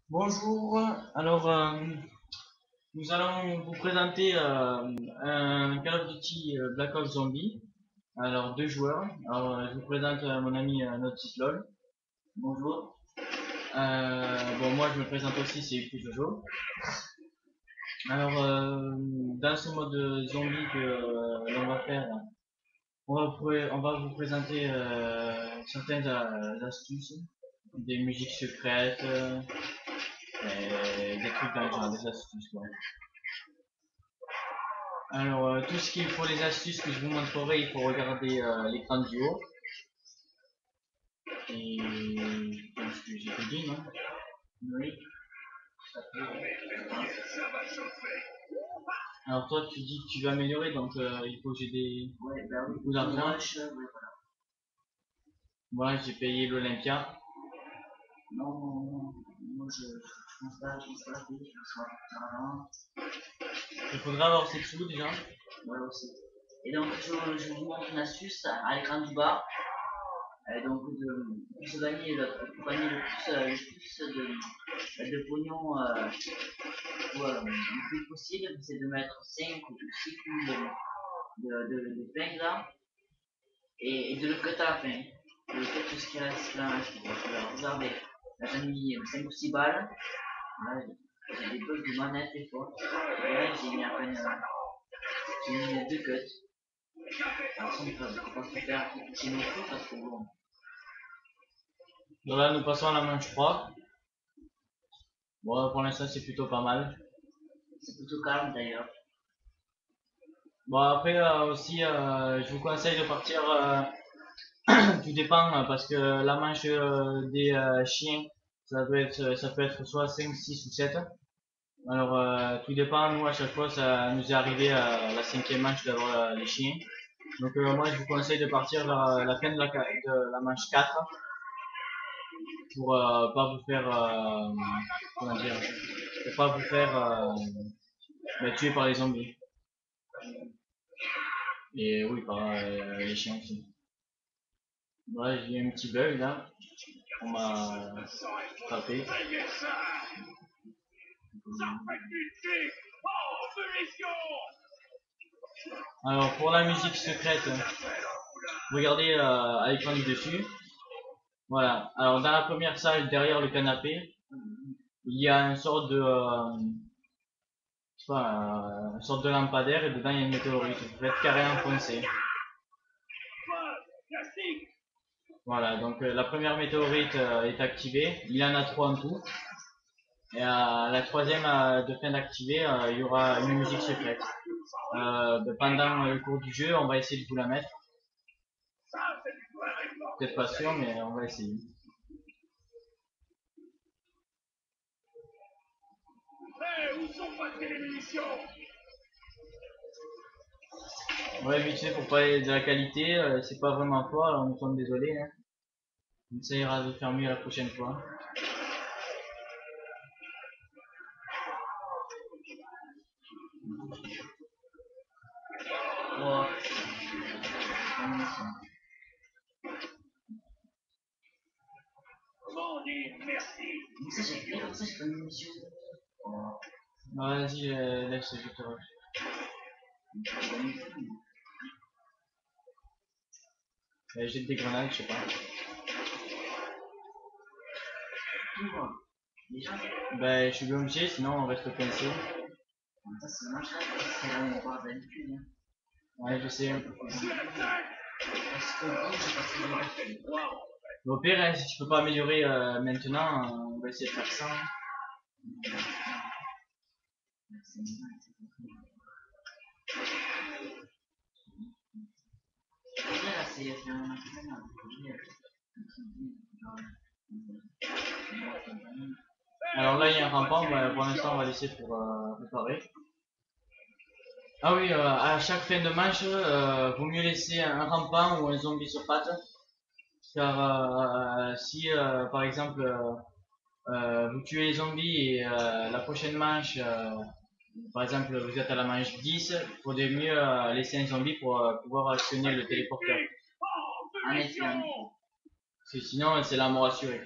Bonjour, alors nous allons vous présenter un Call of Duty Black Ops Zombie. Alors deux joueurs. Alors je vous présente mon ami Nautilol. Bonjour. Bon moi je me présente aussi, c'est Yuki Jojo. Alors dans ce mode zombie que l'on va faire, on va vous présenter certaines astuces, des musiques secrètes, et des trucs dans le genre, des astuces quoi. Alors, tout ce qu'il faut, les astuces que je vous montrerai, il faut regarder l'écran du haut. Et je pense que j'ai tout dit, non? Oui. Alors toi, tu dis que tu veux améliorer, donc il faut que j'ai des beaucoup d'argent. Voilà, j'ai payé l'Olympia. Non, non, non, moi je pense pas, payer, je pense pas. Il faudra avoir ces sous déjà. Ouais, aussi. Et donc, je vous montre une astuce à l'écran du bas. Donc pour se gagner pour gagner le plus de pognon le plus possible, c'est de mettre 5 ou 6 coups de pain là et de le cut à la fin. De le cut tout ce qui reste là. Regardez, là j'ai mis 5 ou 6 balles. Là j'ai des bugs de manette des fois. Et là j'ai mis à peine j'ai mis 2 cuts. Alors ça on peut pas se faire chez nos coups parce que bon. Donc là nous passons à la manche 3. Bon, pour l'instant, c'est plutôt pas mal. C'est plutôt calme d'ailleurs. Bon, après aussi, je vous conseille de partir. Tout dépend parce que la manche des chiens, ça peut être soit 5, 6 ou 7. Alors, tout dépend. Nous, à chaque fois, ça nous est arrivé à la cinquième manche d'avoir les chiens. Donc, moi, je vous conseille de partir vers la fin de la manche 4 pour pas vous faire, comment dire, pour pas vous faire tuer par les zombies. Et oui, par les chiens aussi. Ouais, j'ai eu un petit bug là. On m'a frappé. Alors pour la musique secrète, regardez à l'écran du dessus. Voilà. Alors dans la première salle, derrière le canapé, il y a une sorte de, je sais pas, une sorte de lampadaire et dedans il y a une météorite. Vous faites carré enfoncé. Voilà. Donc la première météorite est activée. Il y en a 3 en tout. Et la troisième de fin d'activer, il y aura une musique secrète. Pendant le cours du jeu, on va essayer de vous la mettre. Peut-être pas sûr, mais on va essayer. Ouais, vite fait pour parler de la qualité, c'est pas vraiment fort, alors nous sommes désolés. Hein. On essaiera de faire mieux la prochaine fois. Oh. Vas-y, laisse, je te rush. Jette des grenades, je sais pas. Ben, je suis bien obligé, sinon on reste coincé. Ouais, je sais. Au pire, hein, si tu peux pas améliorer maintenant, on va essayer de faire ça. Alors là, il y a un rampant, mais pour l'instant, on va laisser pour réparer. Ah oui, à chaque fin de match, vaut mieux laisser un rampant ou un zombie sur pattes. Car si, par exemple, vous tuez les zombies et la prochaine manche, par exemple, vous êtes à la manche 10, il faudrait mieux laisser un zombie pour pouvoir actionner le téléporteur. En effet. Parce que sinon, c'est la mort assurée.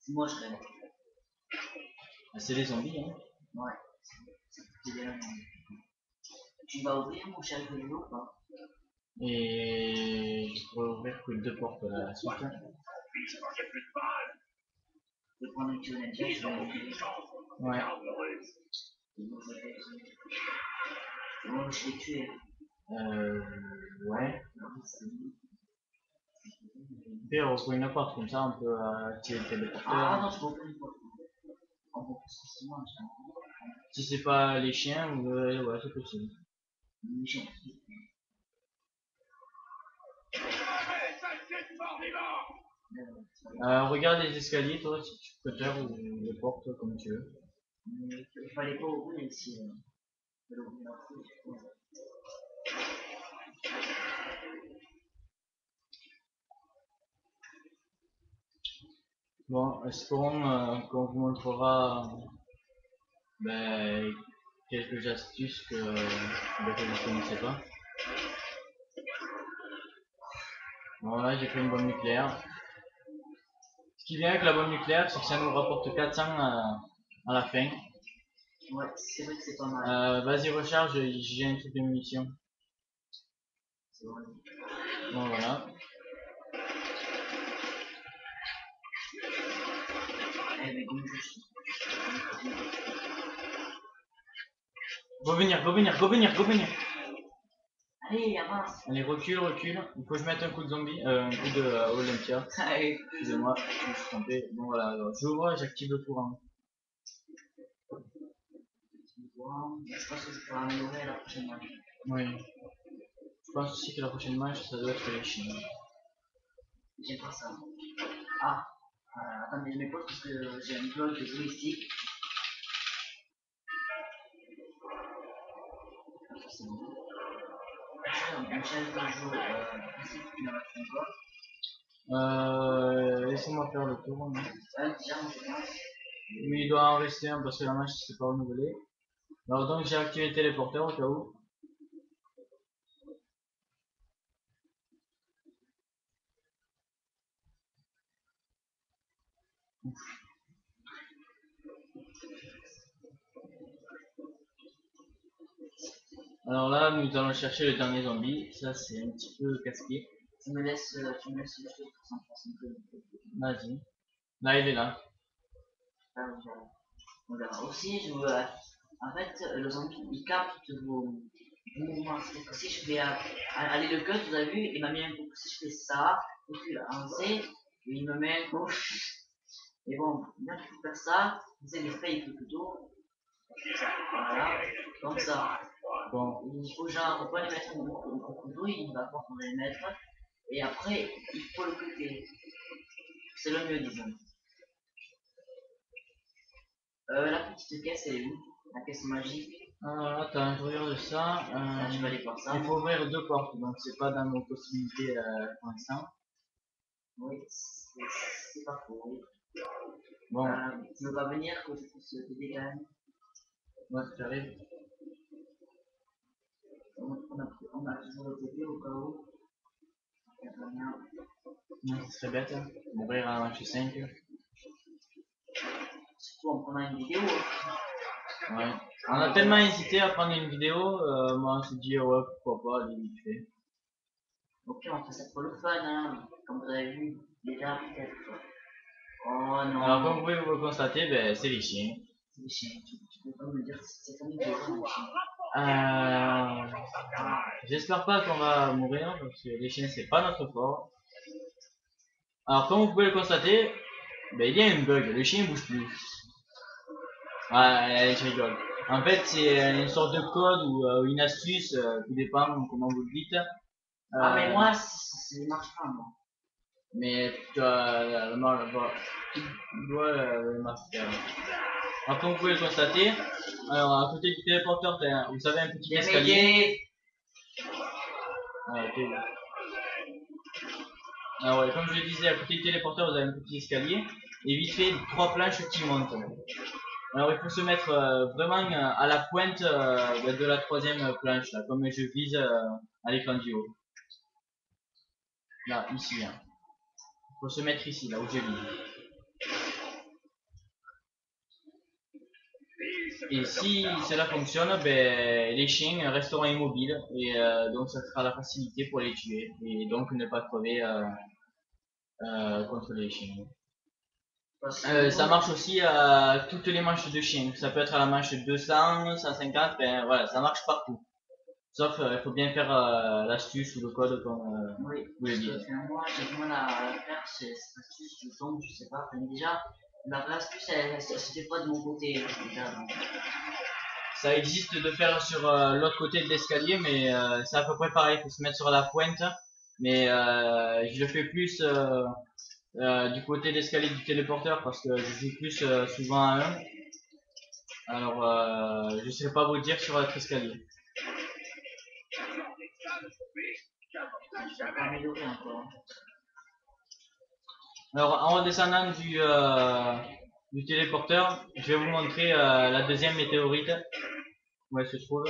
C'est moi, je rêve. C'est des zombies, hein. Ouais, c'est bien. Tu vas ouvrir mon cher Grégo ou pas? Et je pourrais ouvrir que 2 portes à la suite. Je vais prendre un petit honnête, je vais ouvrir. Ouais. C'est bon, je l'ai tué. Ouais. Et on retrouve une porte comme ça, on peut activer le téléporteur. Ah non, je peux ouvrir une porte. En gros, c'est moi, Si c'est pas les chiens, ouais, c'est possible. les chiens. Regarde les escaliers, toi, si tu préfères, ou les portes, comme tu veux. Il fallait pas ouvrir ici. Il fallait ouvrir là. Bon, espérons qu'on vous montrera ben, quelques astuces que vous ne connaissez pas. Bon, là, j'ai fait une bombe nucléaire. Ce qui est bien avec la bombe nucléaire, c'est que ça nous rapporte 400 à la fin. Ouais, c'est vrai que c'est pas mal. Vas-y, recharge, j'ai un truc de munitions. C'est vrai. Bon, voilà. Eh, mais comme je suis. Revenir, revenir, revenir, revenir. Allez, avance. Allez, recule, recule. Il faut que je mette un coup de zombie, un coup de Olympia. Allez, Excusez-moi, je me suis trompé. Bon, voilà, alors j'ouvre, j'active le courant. je pense que je pourrais améliorer la prochaine match. Oui. Je pense aussi que la prochaine match, ça doit être les chiens. J'aime pas ça. Ah, attendez, je m'écoute parce que j'ai un bloc de joystick. C'est bon. Une chaise de jeu, ici, tu n'en as encore. Laissez-moi faire le tour. Hein. Déjà, moi, je pense. Oui, il doit en rester un parce que la match ne s'est pas renouvelée. Alors donc j'ai activé le téléporteur au cas où. Alors là, nous allons chercher le dernier zombie. Ça, c'est un petit peu casse-pied. Tu me laisses juste pour 100%. Vas-y. Là, il est là. On verra. Aussi, en fait, le zombie, il capte vos mouvements. C'est-à-dire que si je vais aller le cut, vous avez vu, il m'a mis un coup. Si je fais ça, et puis avancer, il me met un coup. Et bon, bien qu'il faut faire ça, vous savez, l'effet il fait plutôt. Voilà, comme ça. Bon. Il faut genre pas les mettre au couteau, il va pas qu'on les mettre. Et après, il faut le couper. C'est le mieux, disons. La petite caisse, elle est où? La caisse magique. Attends, je regarde ça. Je vais aller voir ça. Il faut ouvrir 2 portes, donc c'est pas dans nos possibilités pour l'instant. Oui, c'est pas faux, oui. Bon. Tu veux pas venir que je puisse t'aider quand même? Ouais, ça arrive. On a toujours le TP au cas où. Non, ce serait bête. Hein. Ouvrir un H5. Surtout en prenant une vidéo. Ouais. On a tellement hésité à prendre une vidéo, moi on s'est dit ouais pourquoi pas, allez vite fait. Ok, on fait ça pour le fun, hein. Comme vous avez vu, déjà peut-être. Oh non. Alors comme vous pouvez vous constater, ben, c'est les chiens. C'est des chiens, tu peux pas me dire que c'est comme une vidéo, les chiens. J'espère pas qu'on va mourir parce que les chiens c'est pas notre fort. Alors comme vous pouvez le constater, ben, il y a un bug, le chien bouge plus. Allez, je rigole. En fait c'est une sorte de code ou une astuce, tout dépend comment vous le dites. Mais moi, ça ne marche pas, moi. Mais tu dois le master. Alors comme vous pouvez le constater, alors à côté du téléporteur, vous savez un petit escalier. Ah ouais, comme je le disais, à côté du téléporteur, vous avez un petit escalier et vite fait 3 planches qui montent. Alors il faut se mettre vraiment à la pointe de la 3e planche, là, comme je vise à l'écran du haut. Là, ici. Hein. Il faut se mettre ici, là où je vise. Et si cela fonctionne, ben, les chiens resteront immobiles et donc ça sera la facilité pour les tuer et donc ne pas crever contre les chiens. Ça marche aussi à toutes les manches de chiens. Ça peut être à la manche 200, 150, ben voilà, ça marche partout. Sauf il faut bien faire l'astuce ou le code comme oui, vous le dites. Moi j'ai du mal à la faire, cette astuce, je tombe, je sais pas. Mais déjà, l'astuce elle se fait pas de mon côté. Déjà, donc. Ça existe de faire sur l'autre côté de l'escalier, mais c'est à peu près pareil, il faut se mettre sur la pointe. Mais je le fais plus du côté de l'escalier du téléporteur parce que je joue plus souvent à 1. Alors je sais pas vous dire sur l'autre escalier. Je vais pas améliorer encore. Alors en redescendant du téléporteur, je vais vous montrer la deuxième météorite. Où elle se trouve.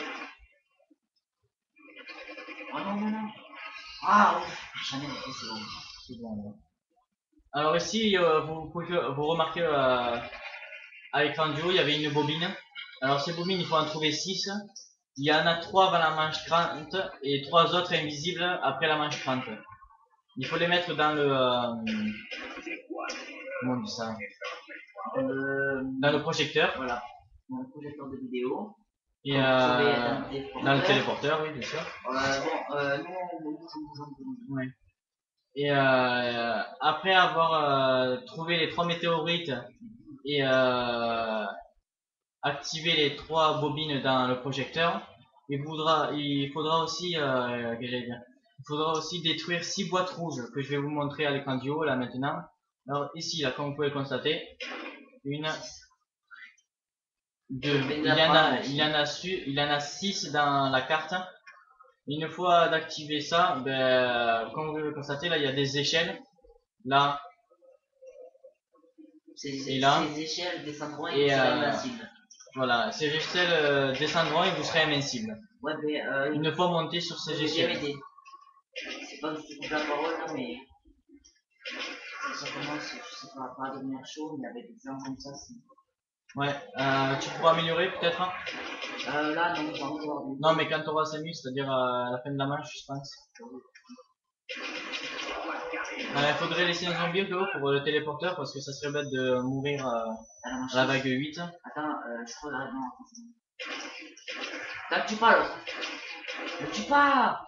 Oh non, non, non. Ah ouf, jamais, ok, c'est bon. C'est bon, là. Alors ici, vous remarquez à l'écran du haut, il y avait une bobine. Alors ces bobines, il faut en trouver 6. Il y en a 3 avant la manche 30 et 3 autres invisibles après la manche 30. Il faut les mettre dans le... comment on dit ça? Dans le projecteur. Voilà, dans le projecteur de vidéo. Et dans le téléporteur, oui, bien sûr. Ouais. Et après avoir trouvé les 3 météorites et activé les 3 bobines dans le projecteur, il faudra aussi, il faudra aussi détruire 6 boîtes rouges que je vais vous montrer à l'écran du haut là maintenant. Alors ici, là, comme vous pouvez le constater, une, 2, il y en a 6 dans la carte. Une fois d'activer ça, ben, comme vous pouvez le constater, là il y a des échelles. Là, et là. Ces échelles descendront et vous serez invincible. Voilà, ces échelles descendront et vous serez invincible. Ouais, mais une fois monté sur ces échelles. C'est pas que je te coupe la parole, hein, mais ça commence, je sais pas à devenir chaud, mais avec des gens comme ça, c'est. Ouais, tu pourras améliorer peut-être hein. Là, non, pas encore. Non, mais quand tu auras 5 minutes, c'est-à-dire à la fin de la manche, je pense. Il faudrait laisser un zombie pour le téléporteur parce que ça serait bête de mourir à la vague 8. Attends, je crois là, non. T'as tue pas l'autre. Ne tue pas.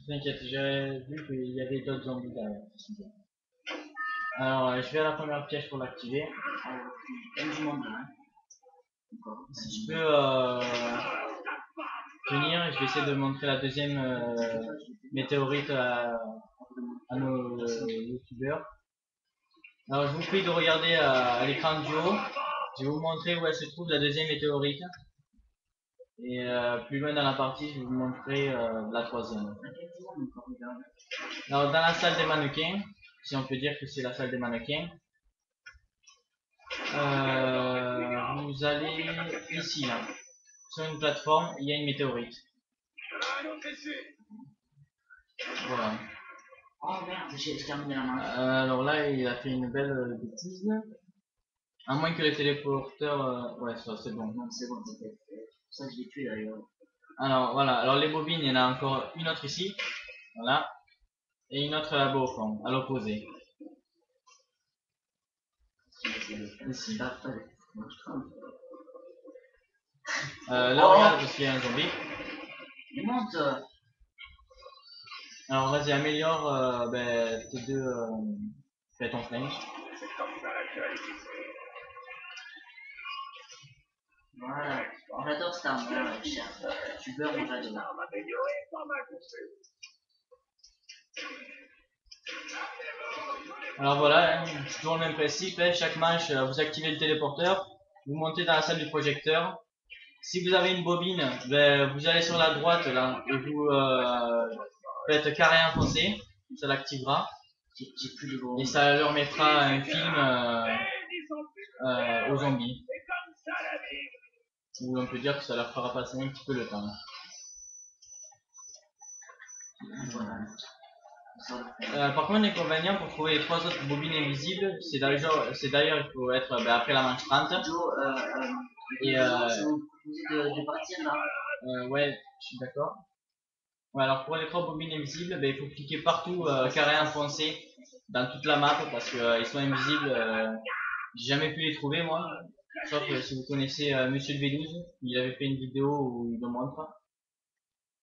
T'inquiète, j'ai vu qu'il y avait d'autres zombies derrière. Alors, je vais à la première pièce pour l'activer. Si je peux tenir, je vais essayer de montrer la deuxième météorite à nos youtubeurs. Alors, je vous prie de regarder à l'écran du haut. Je vais vous montrer où elle se trouve la deuxième météorite. Et plus loin dans la partie, je vais vous montrer la troisième. Alors, dans la salle des mannequins, si on peut dire que c'est la salle des mannequins, vous allez ici, là, sur une plateforme, il y a une météorite. Voilà. Oh merde, j'ai terminé la manche. Alors là, il a fait une belle bêtise. À moins que les téléporteurs... ouais, ça c'est bon. Non, c'est bon, c'est ça, je l'ai tué d'ailleurs. Alors voilà, alors les bobines, il y en a encore une autre ici. Voilà. Et une autre là-bas au fond, à l'opposé. Ici. Là, regarde, parce qu'il y a un zombie. Il monte. Alors vas-y, améliore tes deux... fais ton flingue. Voilà. J'adore cette arme, cher. Tu peux mon j'adore. Alors voilà, c'est toujours le même principe. Chaque manche, vous activez le téléporteur. Vous montez dans la salle du projecteur. Si vous avez une bobine, ben, vous allez sur la droite là et vous faites carré enfoncé, ça l'activera et ça leur mettra un film aux zombies. Ou on peut dire que ça leur fera passer un petit peu le temps. Par contre, l'inconvénient pour trouver les 3 autres bobines invisibles, c'est d'ailleurs il faut être après la manche 30. Et Je vous propose de partir là. ouais, je suis d'accord. Ouais, alors pour les trois bobines invisibles, ben, il faut cliquer partout, carré enfoncé, dans toute la map, parce que ils sont invisibles. J'ai jamais pu les trouver moi. Sauf si vous connaissez Monsieur le V12, il avait fait une vidéo où il le montre.